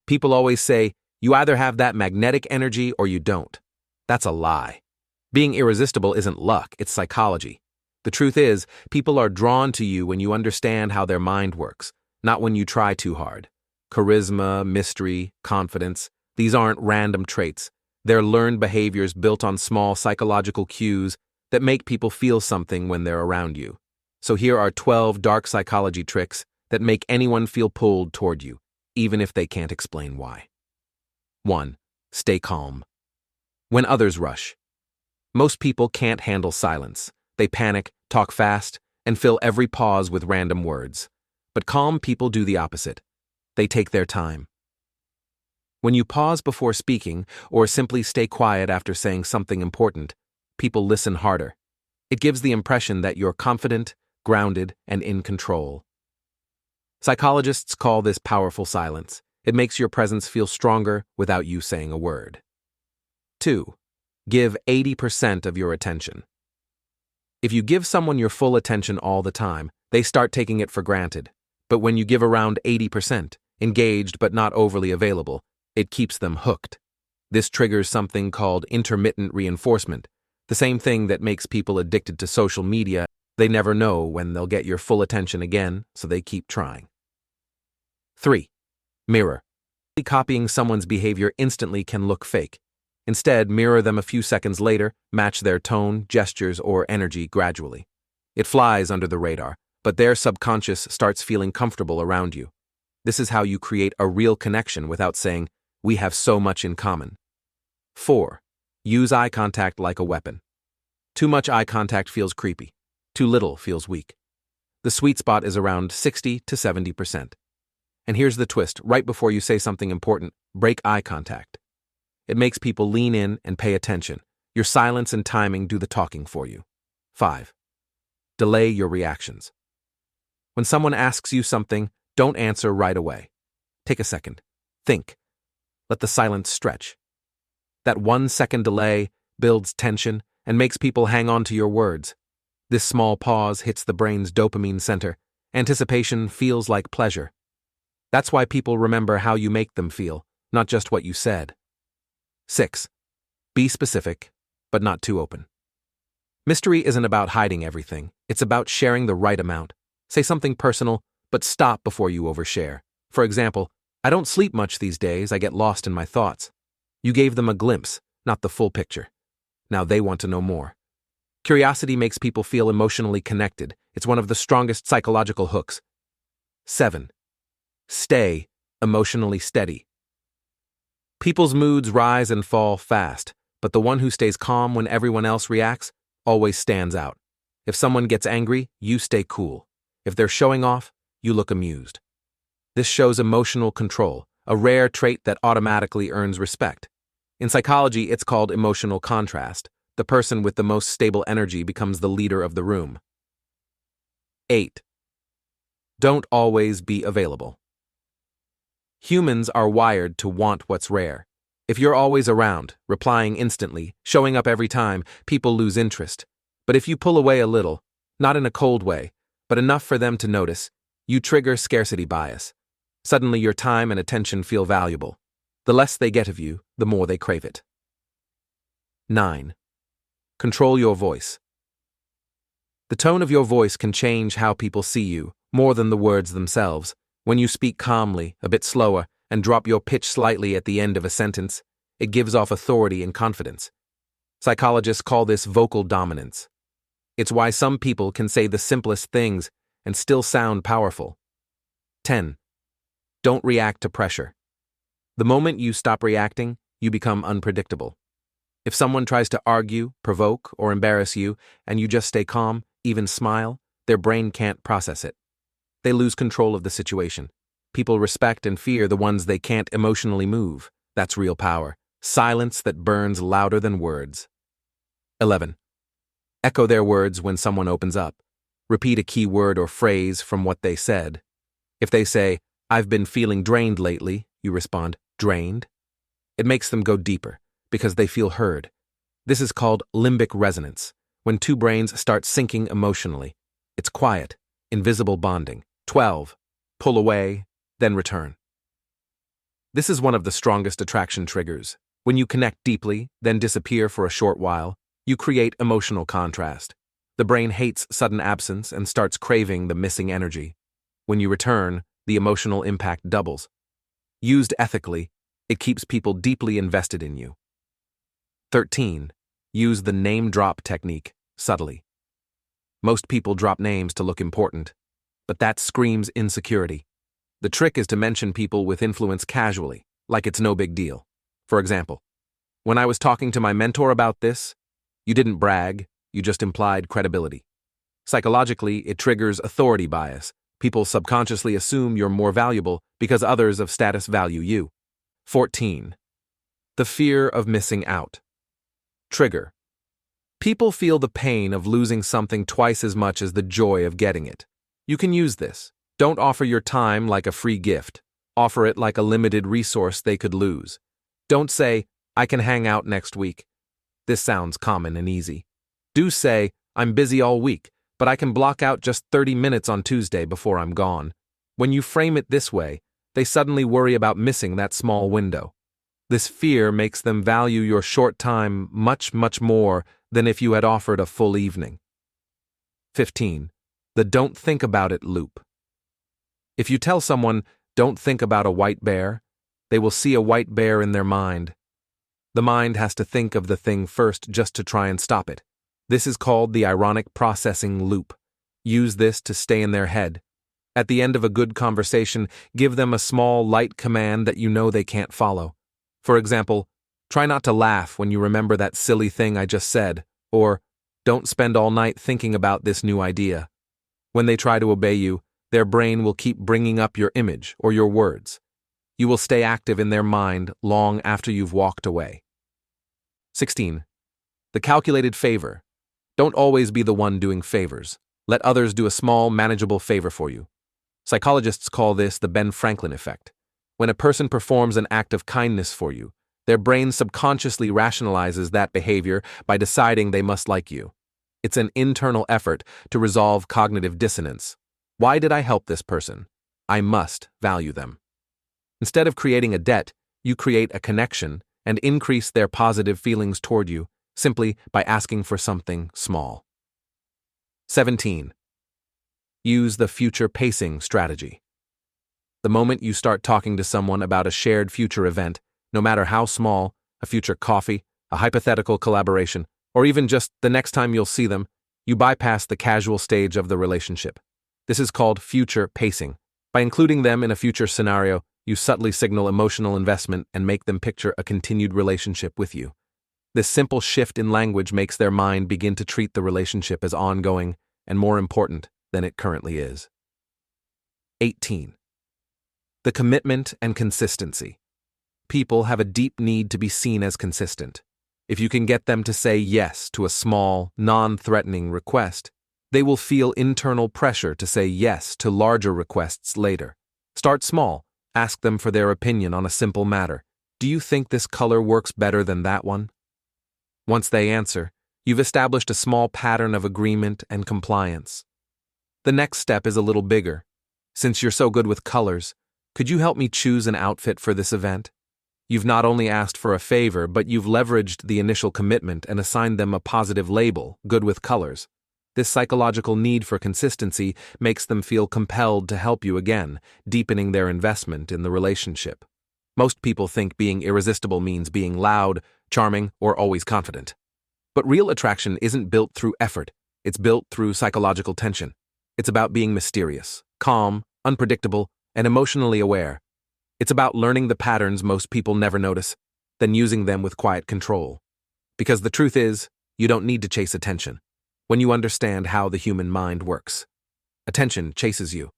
People always say, you either have that magnetic energy or you don't. That's a lie. Being irresistible isn't luck, it's psychology. The truth is, people are drawn to you when you understand how their mind works, not when you try too hard. Charisma, mystery, confidence, these aren't random traits. They're learned behaviors built on small psychological cues that make people feel something when they're around you. So here are 12 dark psychology tricks that make anyone feel pulled toward you, even if they can't explain why. 1. Stay calm. When others rush. Most people can't handle silence. They panic, talk fast, and fill every pause with random words. But calm people do the opposite. They take their time. When you pause before speaking or simply stay quiet after saying something important, people listen harder. It gives the impression that you're confident, grounded, and in control. Psychologists call this powerful silence. It makes your presence feel stronger without you saying a word. 2. Give 80% of your attention. If you give someone your full attention all the time, they start taking it for granted. But when you give around 80%, engaged but not overly available, it keeps them hooked. This triggers something called intermittent reinforcement, the same thing that makes people addicted to social media. They never know when they'll get your full attention again, so they keep trying. 3. Mirror. Copying someone's behavior instantly can look fake. Instead, mirror them a few seconds later, match their tone, gestures, or energy gradually. It flies under the radar, but their subconscious starts feeling comfortable around you. This is how you create a real connection without saying, "We have so much in common." 4. Use eye contact like a weapon. Too much eye contact feels creepy. Too little feels weak. The sweet spot is around 60 to 70%. And here's the twist: right before you say something important, break eye contact. It makes people lean in and pay attention. Your silence and timing do the talking for you. 5. Delay your reactions. When someone asks you something, don't answer right away. Take a second. Think. Let the silence stretch. That 1-second delay builds tension and makes people hang on to your words. This small pause hits the brain's dopamine center. Anticipation feels like pleasure. That's why people remember how you make them feel, not just what you said. 6. Be specific, but not too open. Mystery isn't about hiding everything. It's about sharing the right amount. Say something personal, but stop before you overshare. For example, "I don't sleep much these days, I get lost in my thoughts." You gave them a glimpse, not the full picture. Now they want to know more. Curiosity makes people feel emotionally connected. It's one of the strongest psychological hooks. 7. Stay emotionally steady. People's moods rise and fall fast, but the one who stays calm when everyone else reacts always stands out. If someone gets angry, you stay cool. If they're showing off, you look amused. This shows emotional control, a rare trait that automatically earns respect. In psychology, it's called emotional contrast. The person with the most stable energy becomes the leader of the room. 8. Don't always be available. Humans are wired to want what's rare. If you're always around, replying instantly, showing up every time, people lose interest. But if you pull away a little, not in a cold way, but enough for them to notice, you trigger scarcity bias. Suddenly your time and attention feel valuable. The less they get of you, the more they crave it. 9. Control your voice. The tone of your voice can change how people see you, more than the words themselves. When you speak calmly, a bit slower, and drop your pitch slightly at the end of a sentence, it gives off authority and confidence. Psychologists call this vocal dominance. It's why some people can say the simplest things and still sound powerful. 10. Don't react to pressure. The moment you stop reacting, you become unpredictable. If someone tries to argue, provoke, or embarrass you, and you just stay calm, even smile, their brain can't process it. They lose control of the situation. People respect and fear the ones they can't emotionally move. That's real power. Silence that burns louder than words. 11. Echo their words when someone opens up. Repeat a key word or phrase from what they said. If they say, "I've been feeling drained lately," you respond, "Drained?" It makes them go deeper, because they feel heard. This is called limbic resonance, when two brains start syncing emotionally. It's quiet, invisible bonding. 12. Pull away, then return. This is one of the strongest attraction triggers. When you connect deeply, then disappear for a short while, you create emotional contrast. The brain hates sudden absence and starts craving the missing energy. When you return, the emotional impact doubles. Used ethically, it keeps people deeply invested in you. 13. Use the name drop technique, subtly. Most people drop names to look important, but that screams insecurity. The trick is to mention people with influence casually, like it's no big deal. For example, when I was talking to my mentor about this, you didn't brag, you just implied credibility. Psychologically, it triggers authority bias. People subconsciously assume you're more valuable because others of status value you. 14. The fear of missing out. Trigger. People feel the pain of losing something twice as much as the joy of getting it. You can use this. Don't offer your time like a free gift. Offer it like a limited resource they could lose. Don't say, I can hang out next week. This sounds common and easy. Do say, I'm busy all week, but I can block out just 30 minutes on Tuesday before I'm gone. When you frame it this way, they suddenly worry about missing that small window. This fear makes them value your short time much, much more than if you had offered a full evening. 15. The don't think about it loop. If you tell someone, don't think about a white bear, they will see a white bear in their mind. The mind has to think of the thing first just to try and stop it. This is called the ironic processing loop. Use this to stay in their head. At the end of a good conversation, give them a small, light command that you know they can't follow. For example, try not to laugh when you remember that silly thing I just said, or don't spend all night thinking about this new idea. When they try to obey you, their brain will keep bringing up your image or your words. You will stay active in their mind long after you've walked away. 16. The calculated favor. Don't always be the one doing favors. Let others do a small, manageable favor for you. Psychologists call this the Ben Franklin effect. When a person performs an act of kindness for you, their brain subconsciously rationalizes that behavior by deciding they must like you. It's an internal effort to resolve cognitive dissonance. Why did I help this person? I must value them. Instead of creating a debt, you create a connection and increase their positive feelings toward you simply by asking for something small. 17. Use the future pacing strategy. The moment you start talking to someone about a shared future event, no matter how small, a future coffee, a hypothetical collaboration, or even just the next time you'll see them, you bypass the casual stage of the relationship. This is called future pacing. By including them in a future scenario, you subtly signal emotional investment and make them picture a continued relationship with you. This simple shift in language makes their mind begin to treat the relationship as ongoing and more important than it currently is. 18. The commitment and consistency. People have a deep need to be seen as consistent. If you can get them to say yes to a small, non-threatening request, they will feel internal pressure to say yes to larger requests later. Start small. Ask them for their opinion on a simple matter. Do you think this color works better than that one? Once they answer, you've established a small pattern of agreement and compliance. The next step is a little bigger. Since you're so good with colors, could you help me choose an outfit for this event? You've not only asked for a favor, but you've leveraged the initial commitment and assigned them a positive label, good with colors. This psychological need for consistency makes them feel compelled to help you again, deepening their investment in the relationship. Most people think being irresistible means being loud, charming, or always confident. But real attraction isn't built through effort, it's built through psychological tension. It's about being mysterious, calm, unpredictable, and emotionally aware. It's about learning the patterns most people never notice, then using them with quiet control. Because the truth is, you don't need to chase attention. When you understand how the human mind works, attention chases you.